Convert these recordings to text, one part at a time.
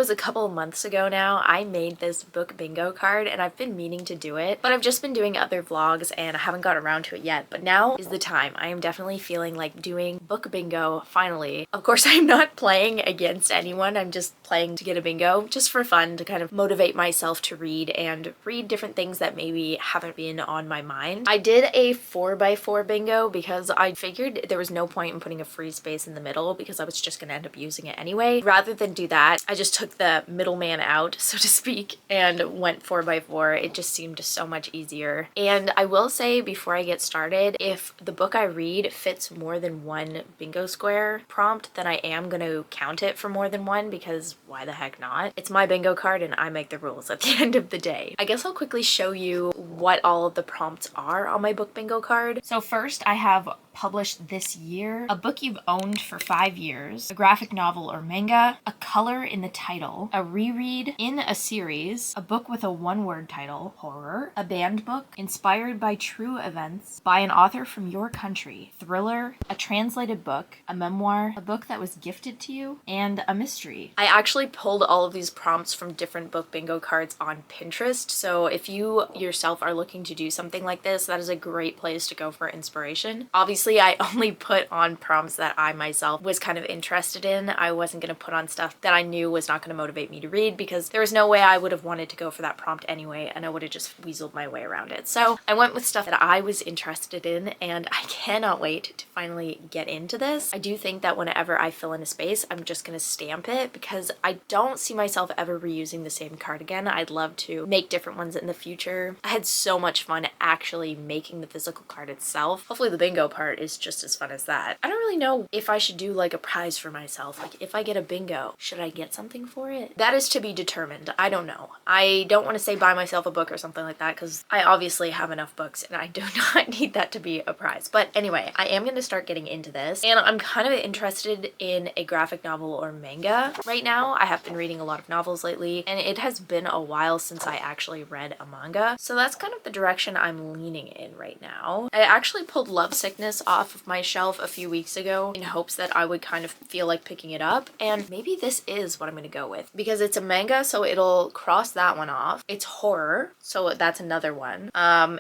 was a couple of months ago now, I made this book bingo card and I've been meaning to do it, but I've just been doing other vlogs and I haven't got around to it yet. But now is the time. I am definitely feeling like doing book bingo finally. Of course, I'm not playing against anyone. I'm just playing to get a bingo just for fun, to kind of motivate myself to read and read different things that maybe haven't been on my mind. I did a 4x4 bingo because I figured there was no point in putting a free space in the middle because I was just gonna end up using it anyway. Rather than do that, I just took the middleman out, so to speak, and went 4x4. It just seemed so much easier. And I will say before I get started, if the book I read fits more than one bingo square prompt, then I am going to count it for more than one, because why the heck not? It's my bingo card and I make the rules at the end of the day. I guess I'll quickly show you what all of the prompts are on my book bingo card. So first I have published this year, a book you've owned for 5 years, a graphic novel or manga, a color in the title, a reread in a series, a book with a one-word title, horror, a banned book, inspired by true events, by an author from your country, thriller, a translated book, a memoir, a book that was gifted to you, and a mystery. I actually pulled all of these prompts from different book bingo cards on Pinterest, so if you yourself are looking to do something like this, that is a great place to go for inspiration. Obviously, I only put on prompts that I myself was kind of interested in. I wasn't going to put on stuff that I knew was not going to motivate me to read, because there was no way I would have wanted to go for that prompt anyway, and I would have just weaseled my way around it. So I went with stuff that I was interested in, and I cannot wait to finally get into this. I do think that whenever I fill in a space, I'm just going to stamp it, because I don't see myself ever reusing the same card again. I'd love to make different ones in the future. I had so much fun actually making the physical card itself. Hopefully the bingo part is just as fun as that. I don't really know if I should do like a prize for myself. Like if I get a bingo, should I get something for it? That is to be determined. I don't know. I don't want to say buy myself a book or something like that, because I obviously have enough books and I do not need that to be a prize. But anyway, I am going to start getting into this, and I'm kind of interested in a graphic novel or manga right now. I have been reading a lot of novels lately, and it has been a while since I actually read a manga. So that's kind of the direction I'm leaning in right now. I actually pulled Love Sickness off of my shelf a few weeks ago in hopes that I would kind of feel like picking it up, and maybe this is what I'm going to go with, because it's a manga, so it'll cross that one off. It's horror, so that's another one.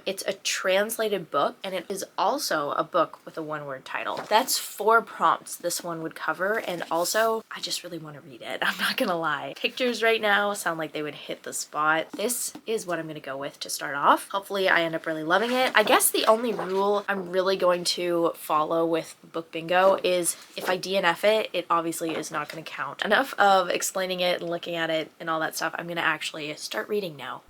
It's a translated book, and it is also a book with a one-word title. That's 4 prompts this one would cover, and also I just really want to read it. I'm not gonna lie. Pictures right now sound like they would hit the spot. This is what I'm gonna go with to start off. Hopefully I end up really loving it. I guess the only rule I'm really going to follow with book bingo is if I DNF it, it obviously is not going to count. Enough of explaining it and looking at it and all that stuff. I'm going to actually start reading now.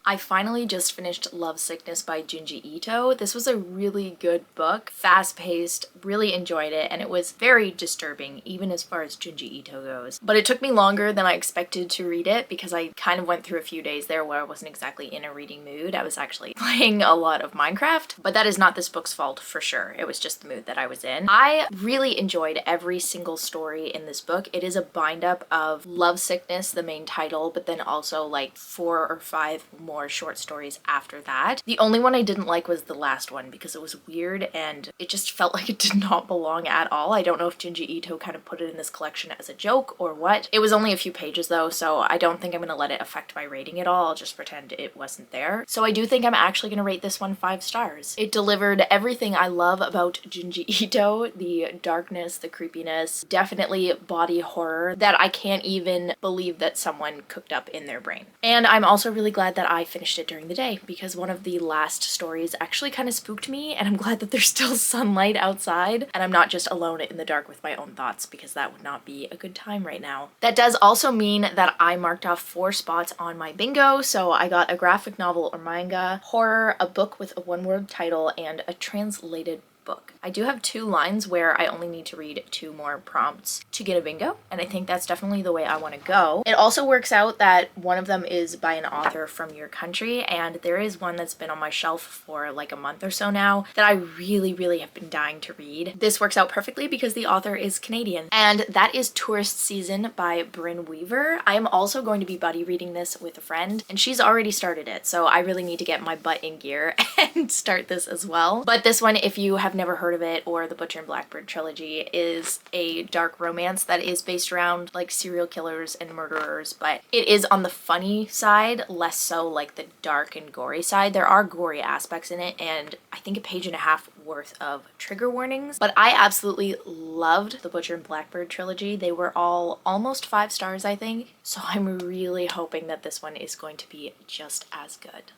I finally just finished Love Sickness by Junji Ito. This was a really good book, fast-paced, really enjoyed it, and it was very disturbing, even as far as Junji Ito goes. But it took me longer than I expected to read it because I kind of went through a few days there where I wasn't exactly in a reading mood. I was actually playing a lot of Minecraft, but that is not this book's fault for sure. It was just the mood that I was in. I really enjoyed every single story in this book. It is a bind-up of Love Sickness, the main title, but then also like 4 or 5 more short stories after that. The only one I didn't like was the last one because it was weird and it just felt like it did not belong at all. I don't know if Junji Ito kind of put it in this collection as a joke or what. It was only a few pages though, so I don't think I'm gonna let it affect my rating at all. I'll just pretend it wasn't there. So I do think I'm actually gonna rate this one 5 stars. It delivered everything I love about Junji Ito, the darkness, the creepiness, definitely body horror that I can't even believe that someone cooked up in their brain. And I'm also really glad that I finished it during the day because one of the last stories actually kind of spooked me, and I'm glad that there's still sunlight outside and I'm not just alone in the dark with my own thoughts because that would not be a good time right now. That does also mean that I marked off 4 spots on my bingo, so I got a graphic novel or manga, horror, a book with a one-word title, and a translated book. I do have 2 lines where I only need to read 2 more prompts to get a bingo, and I think that's definitely the way I want to go. It also works out that one of them is by an author from your country, and there is one that's been on my shelf for like a month or so now that I really have been dying to read. This works out perfectly because the author is Canadian, and that is Tourist Season by Bryn Weaver. I am also going to be buddy reading this with a friend, and she's already started it, so I really need to get my butt in gear and start this as well. But this one, if you have never heard of it, or the Butcher and Blackbird trilogy, is a dark romance that is based around like serial killers and murderers, but it is on the funny side, less so like the dark and gory side. There are gory aspects in it, and I think a page and a half worth of trigger warnings, but I absolutely loved the Butcher and Blackbird trilogy. They were all almost 5 stars, I think, so I'm really hoping that this one is going to be just as good.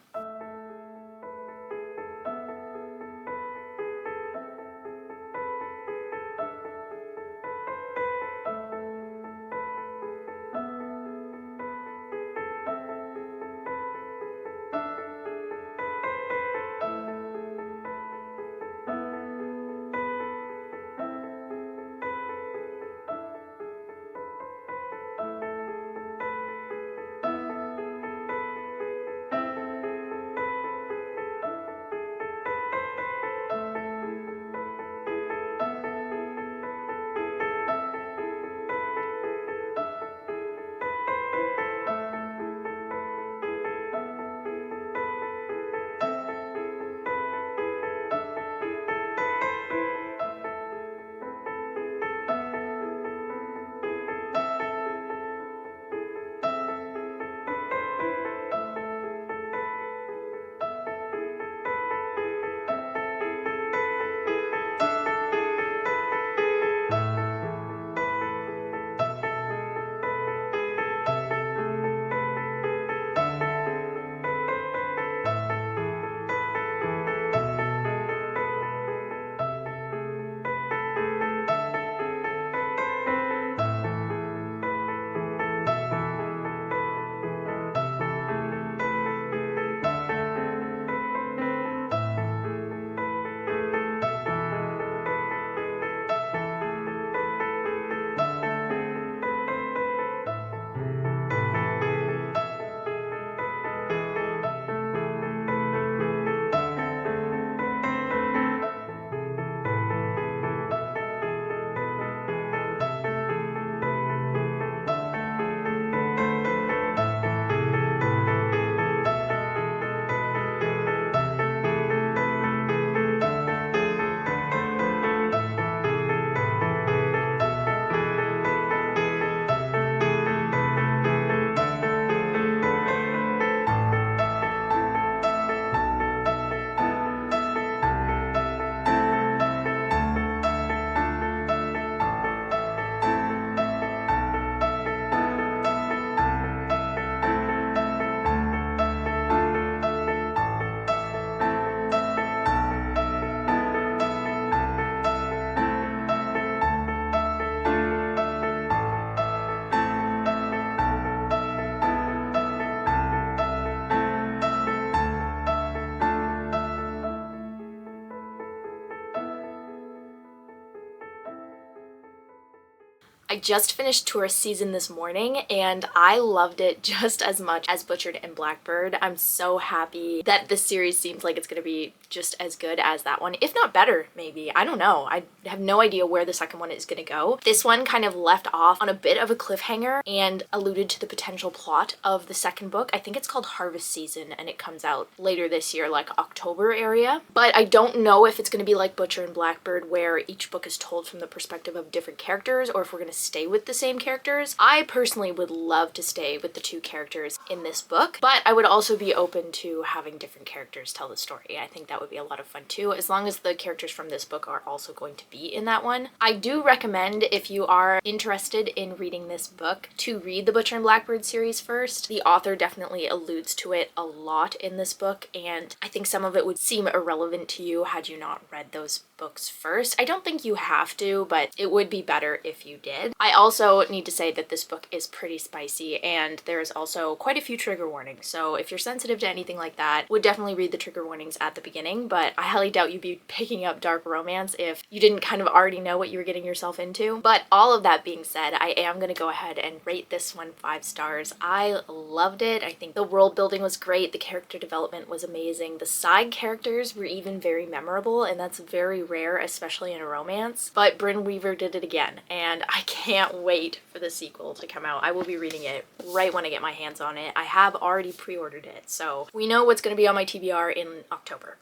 I just finished tourist season this morning and I loved it just as much as Butchered and Blackbird. I'm so happy that this series seems like it's gonna be just as good as that one, if not better, maybe. I don't know. I have no idea where the second one is gonna go. This one kind of left off on a bit of a cliffhanger and alluded to the potential plot of the second book. I think it's called Harvest Season and it comes out later this year, like October area. But I don't know if it's gonna be like Butcher and Blackbird where each book is told from the perspective of different characters or if we're gonna stay with the same characters. I personally would love to stay with the two characters in this book, but I would also be open to having different characters tell the story. I think that would be a lot of fun too, as long as the characters from this book are also going to be in that one. I do recommend, if you are interested in reading this book, to read the Butcher and Blackbird series first. The author definitely alludes to it a lot in this book, and I think some of it would seem irrelevant to you had you not read those books first. I don't think you have to, but it would be better if you did. I also need to say that this book is pretty spicy and there's also quite a few trigger warnings, so if you're sensitive to anything like that, would definitely read the trigger warnings at the beginning, but I highly doubt you'd be picking up dark romance if you didn't kind of already know what you were getting yourself into. But all of that being said, I am going to go ahead and rate this one 5 stars. I loved it. I think the world building was great, the character development was amazing, the side characters were even very memorable, and that's very rare, especially in a romance. But Brynn Weaver did it again, and I can't wait for the sequel to come out. I will be reading it right when I get my hands on it. I have already pre-ordered it, so we know what's going to be on my TBR in October.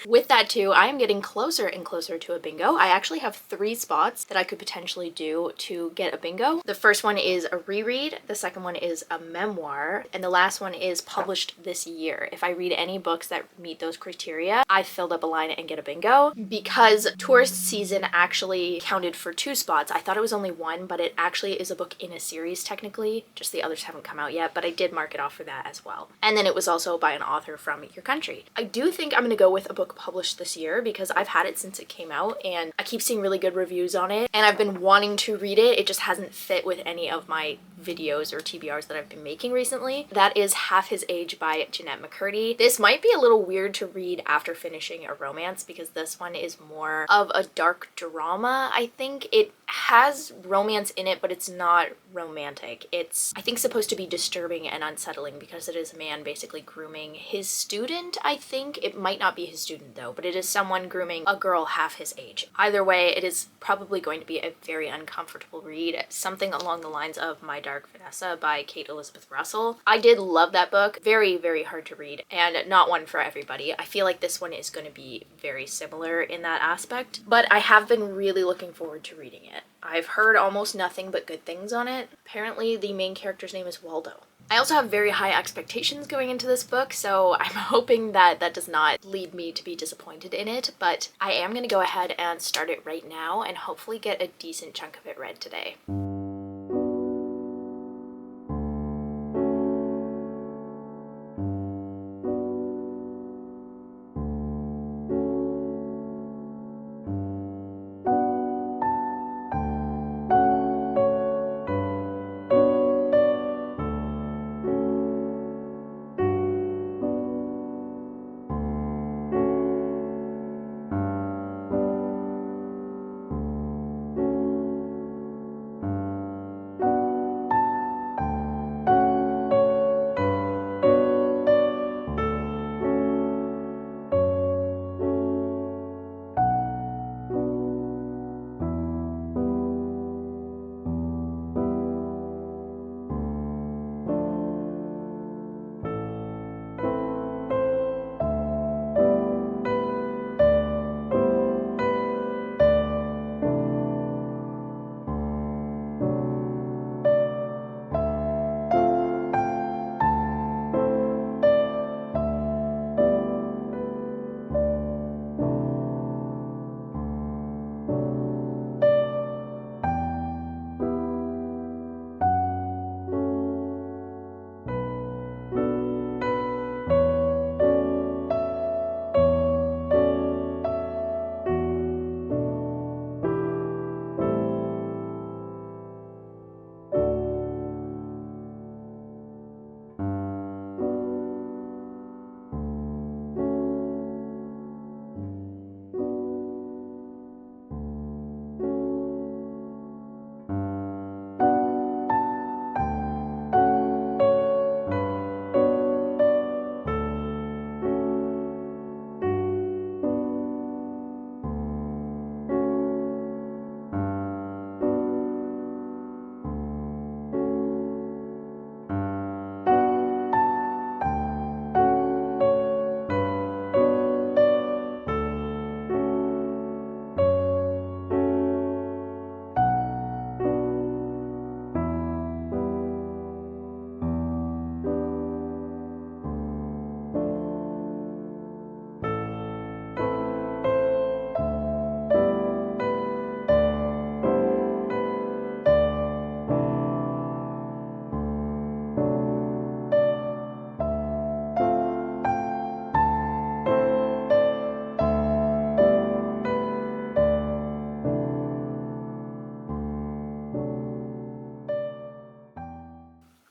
With that too, I am getting closer and closer to a bingo. I actually have 3 spots that I could potentially do to get a bingo. The first one is a reread, the second one is a memoir, and the last one is published this year. If I read any books that meet those criteria, I filled up a line and get a bingo. Because tourist season actually counted for 2 spots, I thought it was only 1, but it actually is a book in a series technically, just the others haven't come out yet, but I did mark it off for that as well. And then it was also by an author from your country. I do think I'm gonna go with a book published this year because I've had it since it came out and I keep seeing really good reviews on it and I've been wanting to read it. It just hasn't fit with any of my videos or TBRs that I've been making recently. That is Half His Age by Jeanette McCurdy. This might be a little weird to read after finishing a romance because this one is more of a dark drama. I think it has romance in it, but it's not romantic. It's, I think, supposed to be disturbing and unsettling because it is a man basically grooming his student, I think. It might not be his student though, but it is someone grooming a girl half his age. Either way, it is probably going to be a very uncomfortable read, something along the lines of My Dark Vanessa by Kate Elizabeth Russell. I did love that book. Very, very hard to read and not one for everybody. I feel like this one is going to be very similar in that aspect, but I have been really looking forward to reading it. I've heard almost nothing but good things on it. Apparently the main character's name is Waldo. I also have very high expectations going into this book, so I'm hoping that that does not lead me to be disappointed in it, but I am going to go ahead and start it right now and hopefully get a decent chunk of it read today.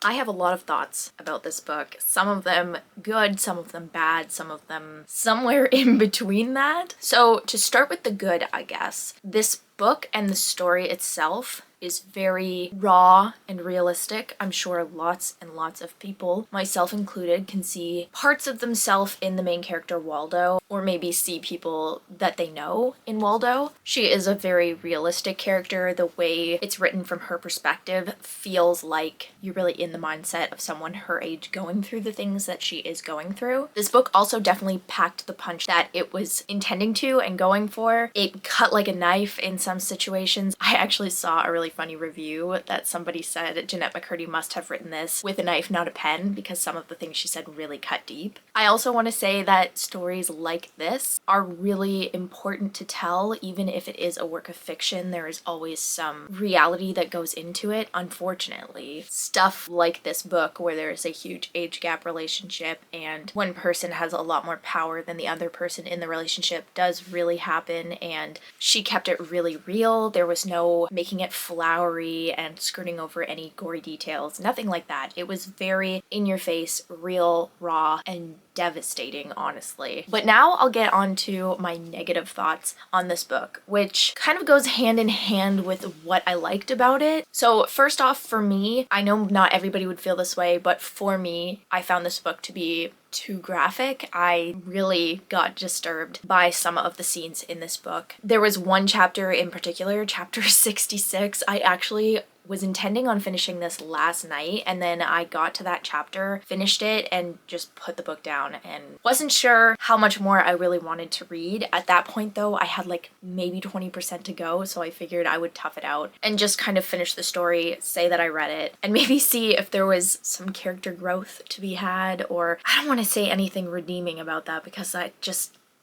I have a lot of thoughts about this book. Some of them good, some of them bad, some of them somewhere in between that. So to start with the good, I guess, this book and the story itself is very raw and realistic. I'm sure lots and lots of people, myself included, can see parts of themselves in the main character Waldo, or maybe see people that they know in Waldo. She is a very realistic character. The way it's written from her perspective feels like you're really in the mindset of someone her age going through the things that she is going through. This book also definitely packed the punch that it was intending to and going for. It cut like a knife in some situations. I actually saw a really funny review that somebody said Jeanette McCurdy must have written this with a knife, not a pen, because some of the things she said really cut deep. I also want to say that stories like this are really important to tell. Even if it is a work of fiction, there is always some reality that goes into it, unfortunately. Stuff like this book where there is a huge age gap relationship and one person has a lot more power than the other person in the relationship does really happen, and she kept it really real. There was no making it flowery and skirting over any gory details, nothing like that. It was very in your face, real, raw, and devastating, honestly. But now I'll get on to my negative thoughts on this book, which kind of goes hand in hand with what I liked about it. So first off, for me, I know not everybody would feel this way, but for me, I found this book to be too graphic. I really got disturbed by some of the scenes in this book. There was one chapter in particular, chapter 66. I actually was intending on finishing this last night, and then I got to that chapter, finished it, and just put the book down and wasn't sure how much more I really wanted to read. At that point though, I had like maybe 20% to go, so I figured I would tough it out and just kind of finish the story, say that I read it, and maybe see if there was some character growth to be had, or I don't want to say anything redeeming about that because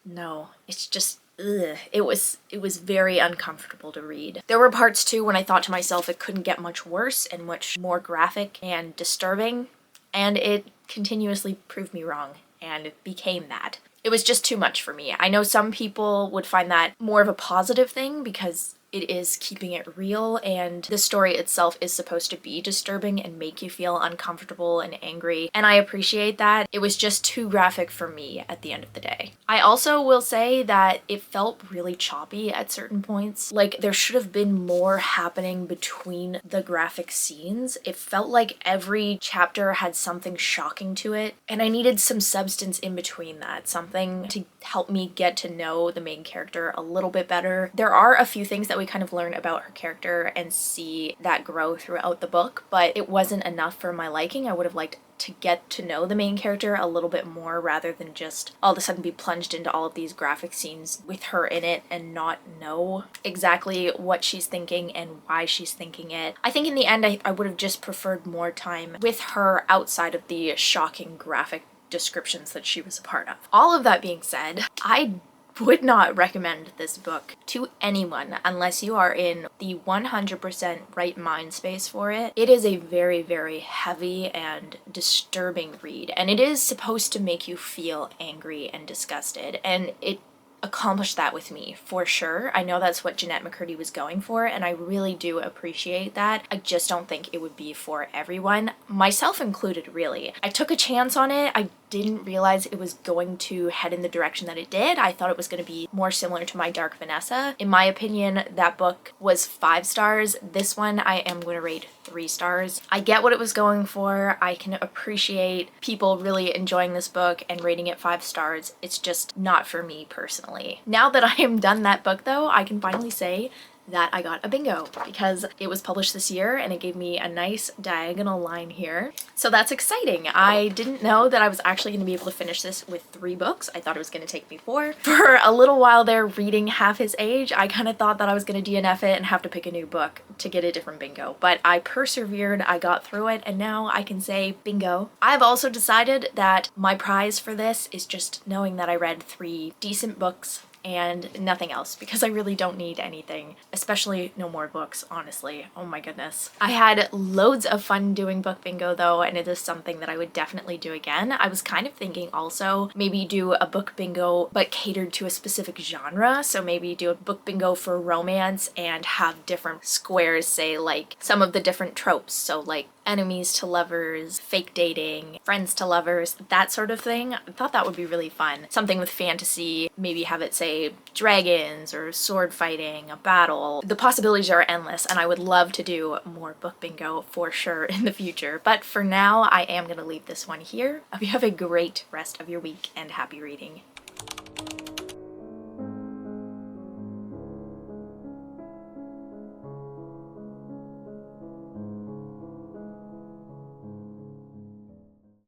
no, it's just ugh. It was very uncomfortable to read. There were parts too when I thought to myself it couldn't get much worse and much more graphic and disturbing, and it continuously proved me wrong, and it became that. It was just too much for me. I know some people would find that more of a positive thing because it is keeping it real, and the story itself is supposed to be disturbing and make you feel uncomfortable and angry, and I appreciate that. It was just too graphic for me at the end of the day. I also will say that it felt really choppy at certain points. Like there should have been more happening between the graphic scenes. It felt like every chapter had something shocking to it, and I needed some substance in between that, something to help me get to know the main character a little bit better. There are a few things that we kind of learn about her character and see that grow throughout the book, but it wasn't enough for my liking. I would have liked to get to know the main character a little bit more rather than just all of a sudden be plunged into all of these graphic scenes with her in it and not know exactly what she's thinking and why she's thinking it. I think in the end I would have just preferred more time with her outside of the shocking graphic descriptions that she was a part of. All of that being said, I would not recommend this book to anyone unless you are in the 100% right mind space for it. It is a very, very heavy and disturbing read, and it is supposed to make you feel angry and disgusted, and it accomplished that with me for sure. I know that's what Jeanette McCurdy was going for, and I really do appreciate that. I just don't think it would be for everyone, myself included, really. I took a chance on it. I didn't realize it was going to head in the direction that it did. I thought it was going to be more similar to My Dark Vanessa. In my opinion, that book was 5 stars. This one I am going to rate 3 stars. I get what it was going for. I can appreciate people really enjoying this book and rating it 5 stars. It's just not for me personally. Now that I am done that book though, I can finally say that I got a bingo because it was published this year and it gave me a nice diagonal line here. So that's exciting. I didn't know that I was actually going to be able to finish this with 3 books. I thought it was going to take me 4. For a little while there reading Half His Age, I kind of thought that I was going to DNF it and have to pick a new book to get a different bingo. But I persevered, I got through it, and now I can say bingo. I've also decided that my prize for this is just knowing that I read 3 decent books and nothing else, because I really don't need anything, especially no more books, honestly. Oh my goodness. I had loads of fun doing book bingo though, and it is something that I would definitely do again. I was kind of thinking also maybe do a book bingo but catered to a specific genre, so maybe do a book bingo for romance and have different squares say like some of the different tropes, so like enemies to lovers, fake dating, friends to lovers, that sort of thing. I thought that would be really fun. Something with fantasy, maybe have it say dragons or sword fighting, a battle. The possibilities are endless, and I would love to do more book bingo for sure in the future. But for now, I am gonna leave this one here. I hope you have a great rest of your week and happy reading.